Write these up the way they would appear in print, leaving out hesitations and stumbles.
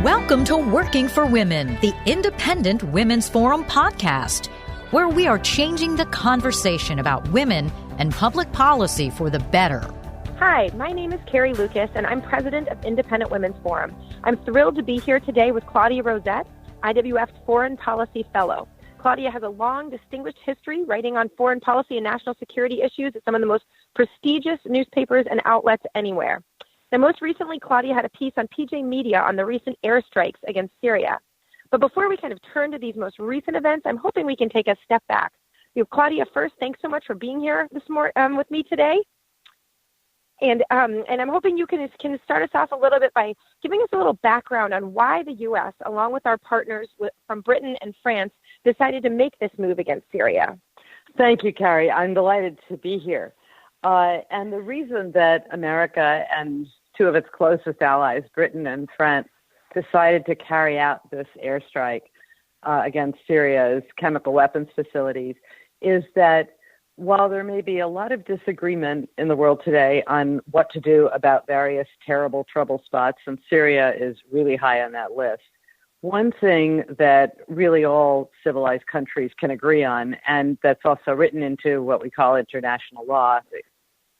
Welcome to Working for Women, the Independent Women's Forum podcast, where we are changing the conversation about women and public policy for the better. Hi, my name is Carrie Lucas, and I'm president of Independent Women's Forum. I'm thrilled to be here today with Claudia Rosett, IWF's Foreign Policy Fellow. Claudia has a long, distinguished history writing on foreign policy and national security issues at some of the most prestigious newspapers and outlets anywhere. Now, most recently, Claudia had a piece on PJ Media on the recent airstrikes against Syria. But before we kind of turn to these most recent events, I'm hoping we can take a step back. Claudia, first, thanks so much for being here this morning with me today. And I'm hoping you can start us off a little bit by giving us a little background on why the U.S., along with our partners from Britain and France, decided to make this move against Syria. Thank you, Carrie. I'm delighted to be here. And the reason that America and two of its closest allies, Britain and France, decided to carry out this airstrike against Syria's chemical weapons facilities is that while there may be a lot of disagreement in the world today on what to do about various terrible trouble spots, and Syria is really high on that list, one thing that really all civilized countries can agree on, and that's also written into what we call international law,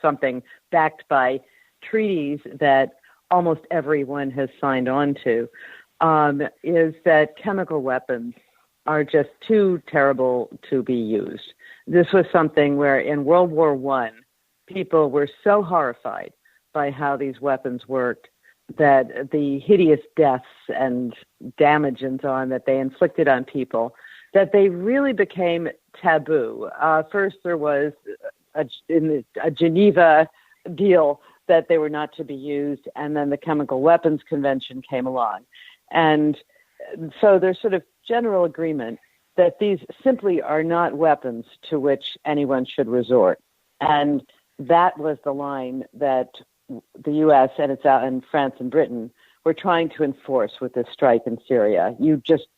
something backed by treaties that almost everyone has signed on to, is that chemical weapons are just too terrible to be used. This was something where in World War I, people were so horrified by how these weapons worked that the hideous deaths and damage and so on that they inflicted on people, that they really became taboo. First, there was a Geneva deal that they were not to be used, and then the Chemical Weapons Convention came along. And so there's sort of general agreement that these simply are not weapons to which anyone should resort. And that was the line that the U.S. and France and Britain were trying to enforce with this strike in Syria. You just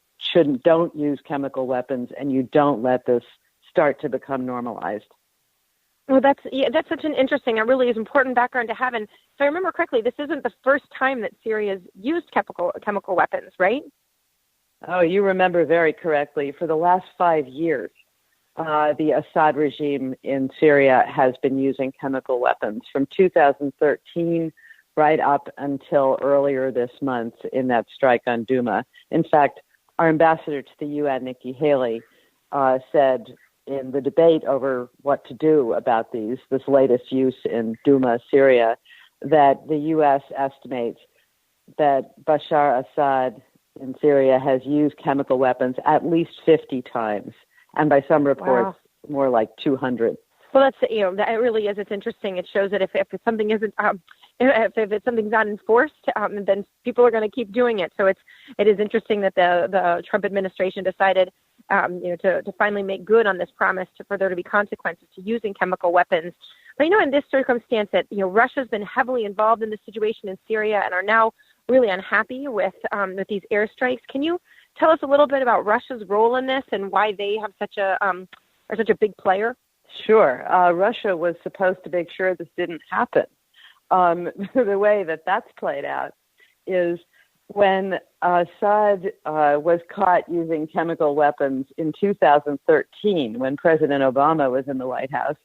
don't use chemical weapons, and you don't let this start to become normalized. Well, that's such an interesting and really is important background to have. And if I remember correctly, this isn't the first time that Syria's used chemical weapons, right? Oh, you remember very correctly. For the last 5 years, the Assad regime in Syria has been using chemical weapons from 2013 right up until earlier this month in that strike on Douma. In fact, our ambassador to the UN, Nikki Haley, said in the debate over what to do about this latest use in Douma, Syria, that the U.S. estimates that Bashar Assad in Syria has used chemical weapons at least 50 times, and by some reports, more like 200. Well, that really is. It's interesting. It shows that if something isn't, if something's not enforced, then people are going to keep doing it. So it is interesting that the Trump administration decided, to finally make good on this promise for there to be consequences to using chemical weapons. But in this circumstance that Russia's been heavily involved in the situation in Syria and are now really unhappy with these airstrikes. Can you tell us a little bit about Russia's role in this and why they have are such a big player? Sure. Russia was supposed to make sure this didn't happen. The way that's played out is when Assad was caught using chemical weapons in 2013, when President Obama was in the White House,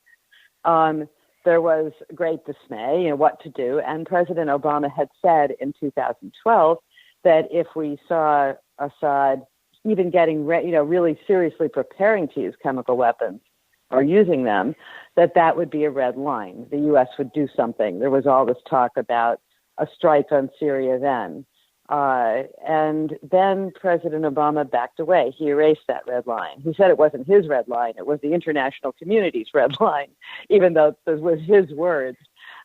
there was great dismay in what to do. And President Obama had said in 2012 that if we saw Assad even getting really seriously preparing to use chemical weapons or using them, that would be a red line. The U.S. would do something. There was all this talk about a strike on Syria then. And then President Obama backed away. He erased that red line. He said it wasn't his red line. It was the international community's red line, even though those were his words.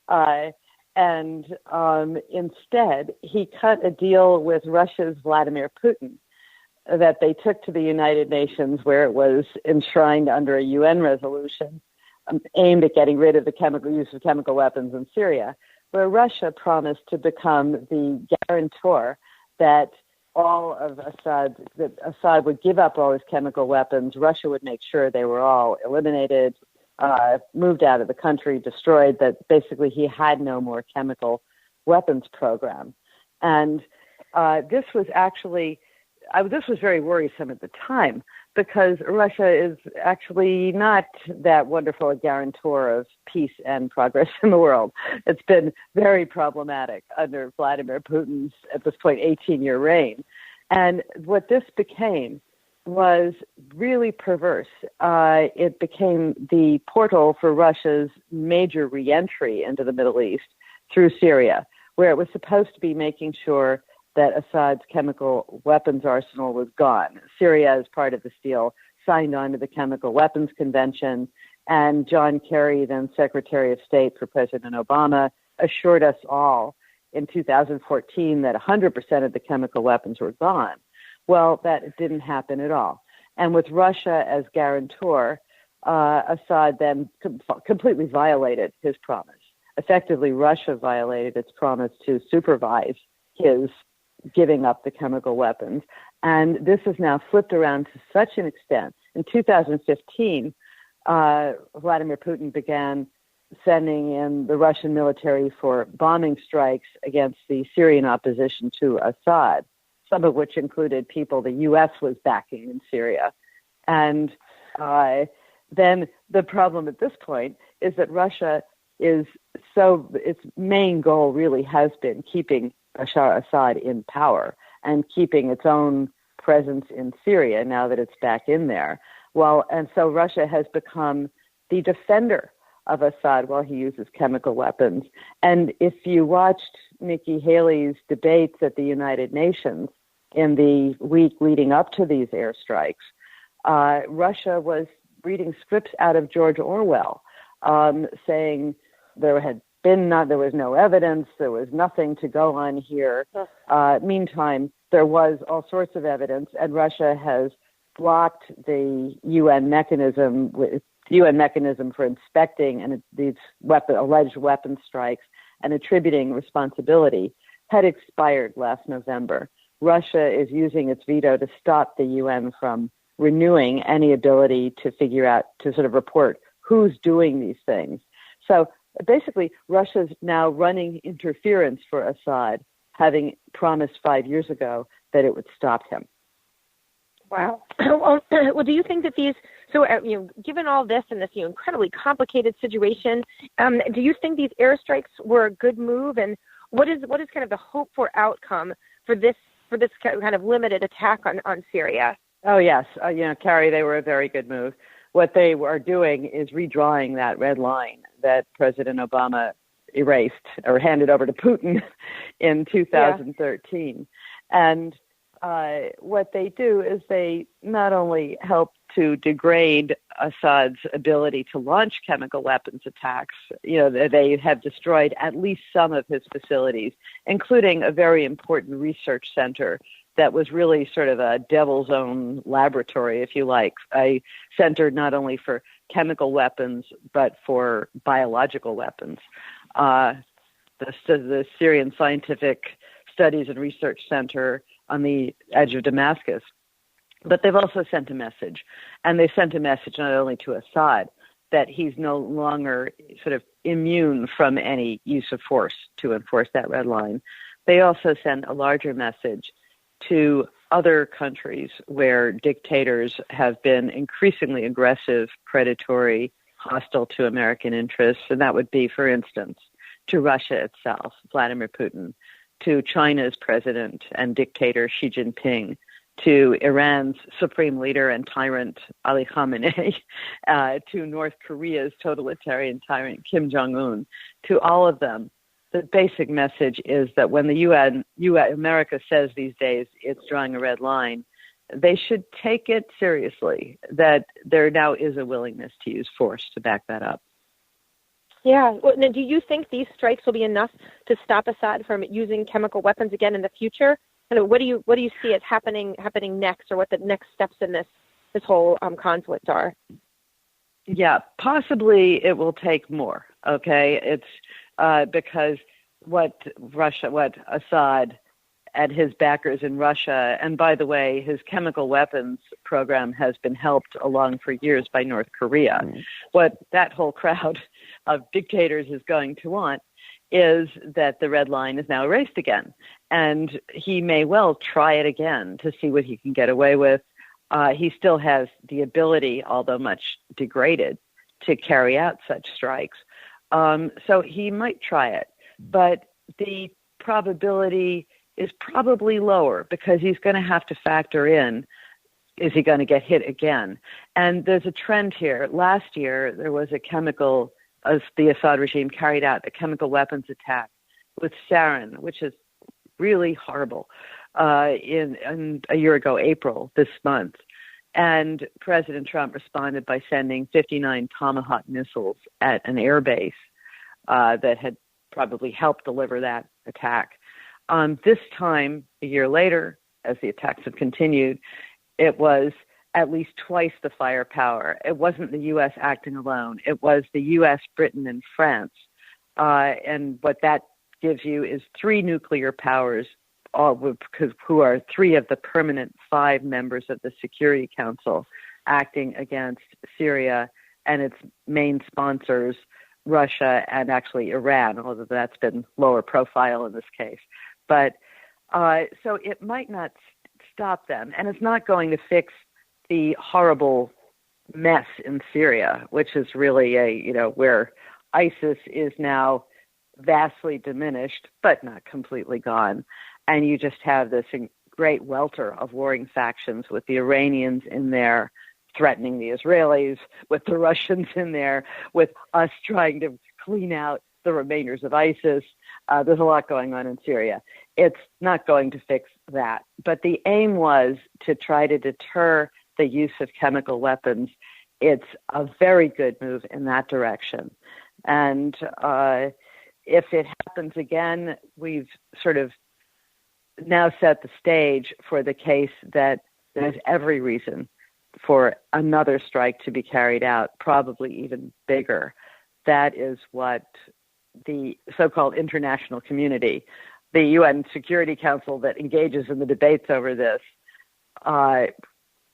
And instead, he cut a deal with Russia's Vladimir Putin that they took to the United Nations, where it was enshrined under a UN resolution aimed at getting rid of the use of chemical weapons in Syria, where Russia promised to become the guarantor that Assad would give up all his chemical weapons. Russia would make sure they were all eliminated, moved out of the country, destroyed, that basically he had no more chemical weapons program. And this was actually, this was very worrisome at the time because Russia is actually not that wonderful a guarantor of peace and progress in the world. It's been very problematic under Vladimir Putin's, at this point, 18-year reign. And what this became was really perverse. It became the portal for Russia's major reentry into the Middle East through Syria, where it was supposed to be making sure that Assad's chemical weapons arsenal was gone. Syria, as part of this deal, signed on to the Chemical Weapons Convention, and John Kerry, then Secretary of State for President Obama, assured us all in 2014 that 100% of the chemical weapons were gone. Well, that didn't happen at all. And with Russia as guarantor, Assad then completely violated his promise. Effectively, Russia violated its promise to supervise his giving up the chemical weapons. And this is now flipped around to such an extent. In 2015, Vladimir Putin began sending in the Russian military for bombing strikes against the Syrian opposition to Assad, some of which included people the U.S. was backing in Syria. And then the problem at this point is that Russia its main goal really has been keeping Bashar Assad in power and keeping its own presence in Syria now that it's back in there. Well, and so Russia has become the defender of Assad while he uses chemical weapons. And if you watched Nikki Haley's debates at the United Nations in the week leading up to these airstrikes, Russia was reading scripts out of George Orwell, saying there was no evidence, there was nothing to go on here. Meantime, there was all sorts of evidence, and Russia has blocked the UN mechanism for inspecting and these alleged weapon strikes and attributing responsibility had expired last November. Russia is using its veto to stop the UN from renewing any ability to figure out, to sort of report who's doing these things. So basically, Russia's now running interference for Assad, having promised 5 years ago that it would stop him. Wow. Well, do you think that given all this and this incredibly complicated situation, do you think these airstrikes were a good move? And what is kind of the hope for outcome for this kind of limited attack on Syria? Oh, yes. Carrie, they were a very good move. What they are doing is redrawing that red line that President Obama erased or handed over to Putin in 2013. Yeah. And what they do is they not only help to degrade Assad's ability to launch chemical weapons attacks, they have destroyed at least some of his facilities, including a very important research center that was really sort of a devil's own laboratory, if you like, a center not only for chemical weapons, but for biological weapons. The Syrian Scientific Studies and Research Center on the edge of Damascus. But they've also sent a message, and they sent a message not only to Assad, that he's no longer sort of immune from any use of force to enforce that red line. They also send a larger message to other countries where dictators have been increasingly aggressive, predatory, hostile to American interests. And that would be, for instance, to Russia itself, Vladimir Putin, to China's president and dictator Xi Jinping, to Iran's supreme leader and tyrant Ali Khamenei, to North Korea's totalitarian tyrant Kim Jong-un, to all of them. The basic message is that when the America says these days it's drawing a red line, they should take it seriously, that there now is a willingness to use force to back that up. Yeah. Well, now, do you think these strikes will be enough to stop Assad from using chemical weapons again in the future? And what do you see as happening next, or what the next steps in this whole conflict are? Yeah, possibly it will take more. Okay, it's because what Assad and his backers in Russia, and by the way, his chemical weapons program has been helped along for years by North Korea. What that whole crowd of dictators is going to want is that the red line is now erased again. And he may well try it again to see what he can get away with. He still has the ability, although much degraded, to carry out such strikes. So he might try it. But the probability is probably lower because he's going to have to factor in, is he going to get hit again? And there's a trend here. Last year, there was the Assad regime carried out a chemical weapons attack with sarin, which is really horrible, in a year ago, April, this month. And President Trump responded by sending 59 Tomahawk missiles at an air base that had probably helped deliver that attack. This time, a year later, as the attacks have continued, it was at least twice the firepower. It wasn't the U.S. acting alone. It was the U.S., Britain, and France. And what that gives you is 3 nuclear powers, who are 3 of the permanent 5 members of the Security Council acting against Syria and its main sponsors, Russia and actually Iran, although that's been lower profile in this case. But so it might not stop them, and it's not going to fix the horrible mess in Syria, which is really where ISIS is now vastly diminished, but not completely gone. And you just have this great welter of warring factions with the Iranians in there threatening the Israelis, with the Russians in there, with us trying to clean out the remainders of ISIS. There's a lot going on in Syria. It's not going to fix that. But the aim was to try to deter the use of chemical weapons. It's a very good move in that direction. And if it happens again, we've sort of now set the stage for the case that there's every reason for another strike to be carried out, probably even bigger. That is what the so-called international community, the UN Security Council that engages in the debates over this,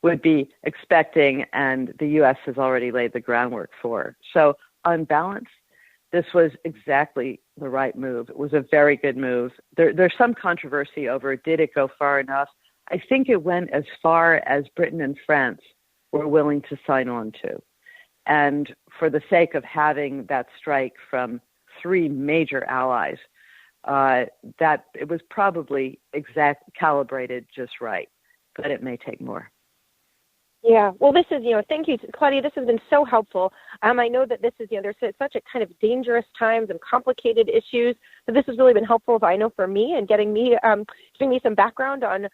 would be expecting, and the U.S. has already laid the groundwork for. So on balance, this was exactly the right move. It was a very good move. There's some controversy over, did it go far enough? I think it went as far as Britain and France were willing to sign on to. And for the sake of having that strike from 3 major allies, that it was probably calibrated just right, but it may take more. Yeah, well, this is, thank you, Claudia. This has been so helpful. I know that this is, there's such a kind of dangerous times and complicated issues. So this has really been helpful, I know, for me and giving me some background on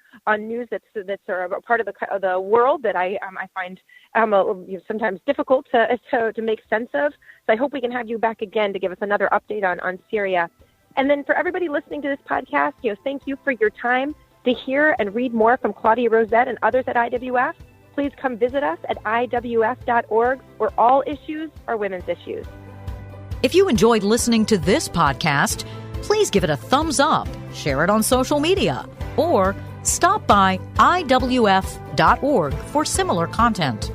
news that's sort of a part of the world that I find sometimes difficult to make sense of. So I hope we can have you back again to give us another update on Syria. And then for everybody listening to this podcast, thank you for your time. To hear and read more from Claudia Rosett and others at IWF, please come visit us at IWF.org, where all issues are women's issues. If you enjoyed listening to this podcast, please give it a thumbs up, share it on social media, or stop by IWF.org for similar content.